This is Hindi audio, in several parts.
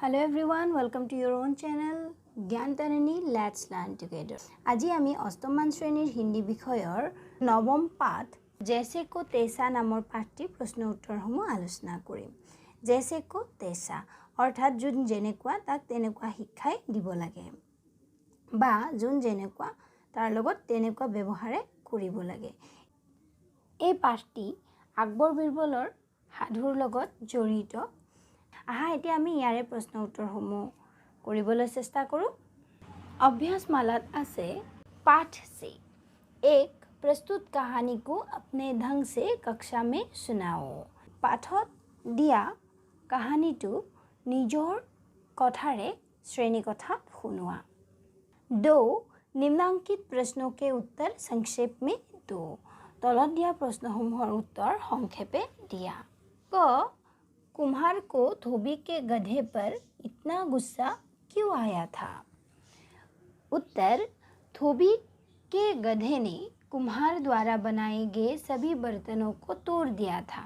Hello everyone, welcome to your own channel Gyan Tarini let's learn together. আজি আমি অষ্টমমান শ্ৰেণীৰ হিন্দী বিষয়ৰ নৱম পাঠ जैसे को तैसा নামৰ পাঠটিৰ প্ৰশ্ন উত্তৰসমূহ আলোচনা কৰিম। जैसे को तैसा অৰ্থাৎ যোন যেনেকুৱা তাক তেনেকুৱা শিক্ষাই দিব লাগে বা যোন যেনেকুৱা তাৰ লগত তেনেকুৱা ব্যৱহাৰে কৰিব লাগে। এই পাঠটি আকবৰ বীৰবলৰ সাধুৰ লগত জড়িত। আহা এতিয়া আমি ইয়াৰে प्रश्न उत्तरসমূহ কৰিবলৈ চেষ্টা কৰোঁ। अभ्यासमालात আছে पाठ से एक प्रस्तुत कहानी को अपने ढंग से कक्षा में सुनाओ। पाठत দিয়া কাহিনীটো নিজৰ কথাৰে শ্ৰেণীকথাত শুনোৱা। दो निम्नांकित प्रश्नों के उत्तर संक्षेप में दो। तলত দিয়া प्रश्नসমূহৰ उत्तर সংক্ষেপে দিয়া। क कुम्हार को धोबी के गधे पर इतना गुस्सा क्यों आया था? उत्तर धोबी के गधे ने कुम्हार द्वारा बनाए गए सभी बर्तनों को तोड़ दिया था,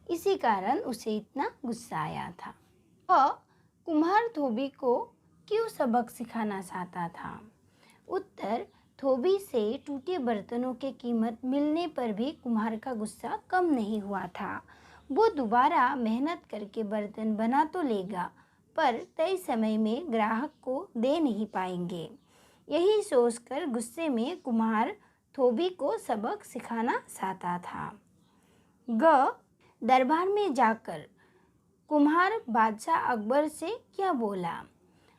इसी कारण उसे इतना गुस्सा आया था। कुम्हार धोबी को क्यों सबक सिखाना चाहता था? उत्तर धोबी से टूटे बर्तनों की कीमत मिलने पर भी कुम्हार का गुस्सा कम नहीं हुआ था। वो दोबारा मेहनत करके बर्तन बना तो लेगा, पर तय समय में ग्राहक को दे नहीं पाएंगे। यही सोचकर गुस्से में कुम्हार धोबी को सबक सिखाना चाहता था। ग दरबार में जाकर कुम्हार बादशाह अकबर से क्या बोला?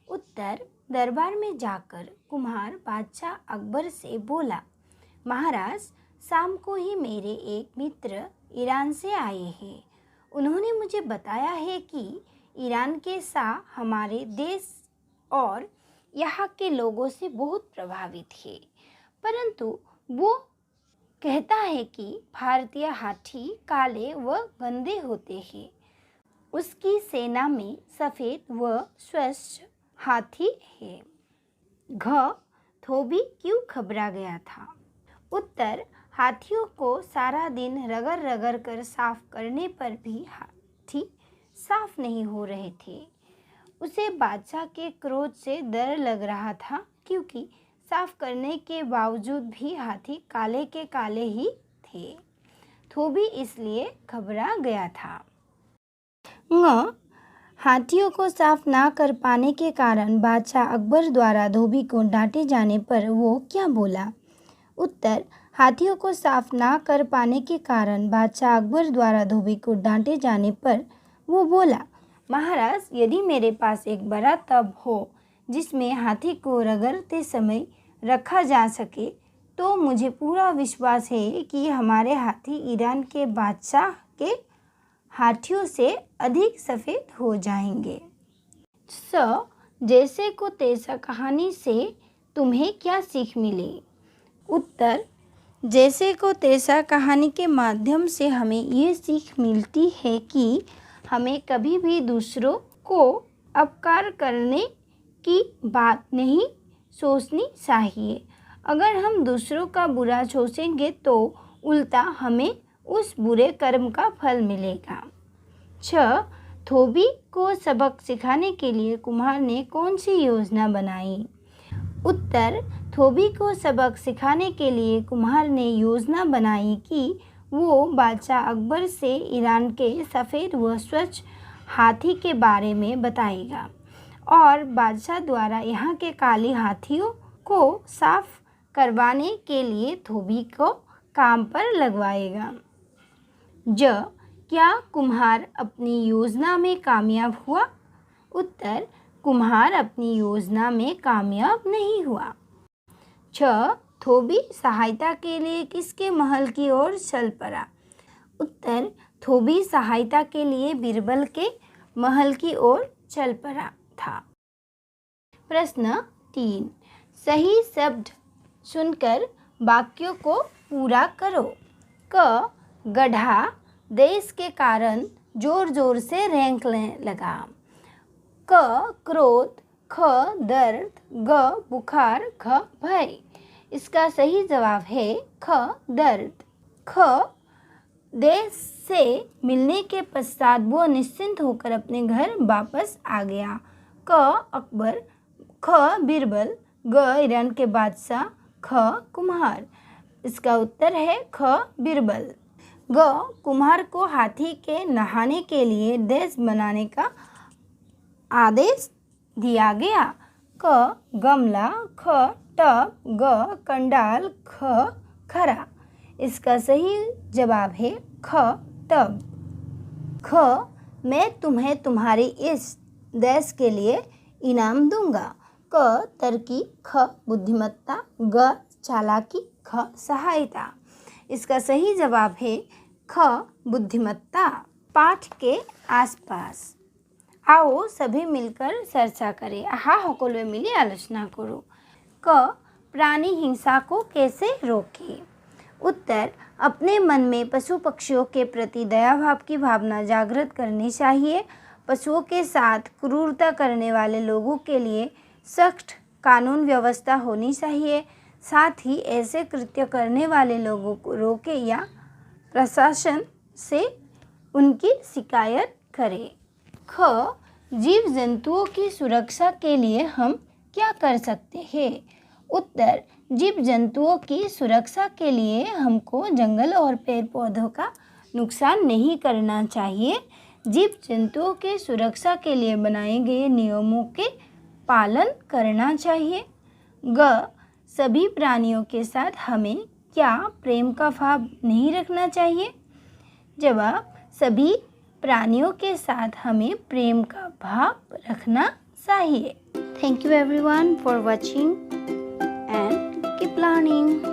उत्तर दरबार में जाकर कुम्हार बादशाह अकबर से बोला, महाराज शाम को ही मेरे एक मित्र ईरान से आए हैं। उन्होंने मुझे बताया है कि ईरान के शाह हमारे देश और यहाँ के लोगों से बहुत प्रभावित है, परंतु वो कहता है कि भारतीय हाथी काले व गंदे होते हैं। उसकी सेना में सफ़ेद व स्वच्छ हाथी है। घ धोबी क्यों घबरा गया था? उत्तर हाथियों को सारा दिन रगड़ रगड़ कर साफ करने पर भी हाथी साफ नहीं हो रहे थे। उसे बादशाह के क्रोध से डर लग रहा था, क्योंकि साफ करने के बावजूद भी हाथी काले के काले ही थे। धोबी इसलिए घबरा गया था। हाथियों को साफ ना कर पाने के कारण बादशाह अकबर द्वारा धोबी को डांटे जाने पर वो क्या बोला? उत्तर हाथियों को साफ ना कर पाने के कारण बादशाह अकबर द्वारा धोबी को डांटे जाने पर वो बोला, महाराज यदि मेरे पास एक बड़ा टब हो जिसमें हाथी को रगड़ते समय रखा जा सके, तो मुझे पूरा विश्वास है कि हमारे हाथी ईरान के बादशाह के हाथियों से अधिक सफ़ेद हो जाएंगे। स जैसे को तैसा कहानी से तुम्हें क्या सीख मिली? उत्तर जैसे को तैसा कहानी के माध्यम से हमें ये सीख मिलती है कि हमें कभी भी दूसरों को अपकार करने की बात नहीं सोचनी चाहिए। अगर हम दूसरों का बुरा सोचेंगे तो उल्टा हमें उस बुरे कर्म का फल मिलेगा। 6 धोबी को सबक सिखाने के लिए कुम्हार ने कौन सी योजना बनाई? उत्तर धोबी को सबक सिखाने के लिए कुम्हार ने योजना बनाई कि वो बादशाह अकबर से ईरान के सफ़ेद व स्वच्छ हाथी के बारे में बताएगा और बादशाह द्वारा यहाँ के काले हाथियों को साफ करवाने के लिए धोबी को काम पर लगवाएगा। क्या कुम्हार अपनी योजना में कामयाब हुआ? उत्तर कुम्हार अपनी योजना में कामयाब नहीं हुआ। 6 धोबी सहायता के लिए किसके महल की ओर चल पड़ा? उत्तर धोबी सहायता के लिए बीरबल के महल की ओर चल पड़ा था। प्रश्न 3 सही शब्द सुनकर वाक्यों को पूरा करो। क गधा देश के कारण जोर जोर से रेंगने लगा। क क्रोध, ख दर्द, ग बुखार, घ भय। इसका सही जवाब है ख दर्द। ख देश से मिलने के पश्चात वो निश्चिंत होकर अपने घर वापस आ गया। क अकबर, ख बीरबल, ग ईरान के बादशाह, ख कुम्हार। इसका उत्तर है ख बीरबल। ग कुम्हार को हाथी के नहाने के लिए देश बनाने का आदेश दिया गया। क गमला, ख टब, ग कंडाल, ख खरा। इसका सही जवाब है ख टब। ख मैं तुम्हें तुम्हारी इस देश के लिए इनाम दूंगा। क तरकी, ख बुद्धिमत्ता, ग चालाकी, ख सहायता। इसका सही जवाब है ख बुद्धिमत्ता। पाठ के आसपास आओ सभी मिलकर चर्चा करें। आहा সকলোৱে मिली आलोचना करो। क प्राणी हिंसा को कैसे रोकें? उत्तर अपने मन में पशु पक्षियों के प्रति दया भाव की भावना जागृत करनी चाहिए। पशुओं के साथ क्रूरता करने वाले लोगों के लिए सख्त कानून व्यवस्था होनी चाहिए। साथ ही ऐसे कृत्य करने वाले लोगों को रोके या प्रशासन से उनकी शिकायत करें। ख जीव जंतुओं की सुरक्षा के लिए हम क्या कर सकते हैं? उत्तर जीव जंतुओं की सुरक्षा के लिए हमको जंगल और पेड़ पौधों का नुकसान नहीं करना चाहिए। जीव जंतुओं के सुरक्षा के लिए बनाए गए नियमों के पालन करना चाहिए। ग सभी प्राणियों के साथ हमें क्या प्रेम का भाव नहीं रखना चाहिए? जवाब सभी प्राणियों के साथ हमें प्रेम का भाव रखना चाहिए। Thank you everyone for watching and keep learning.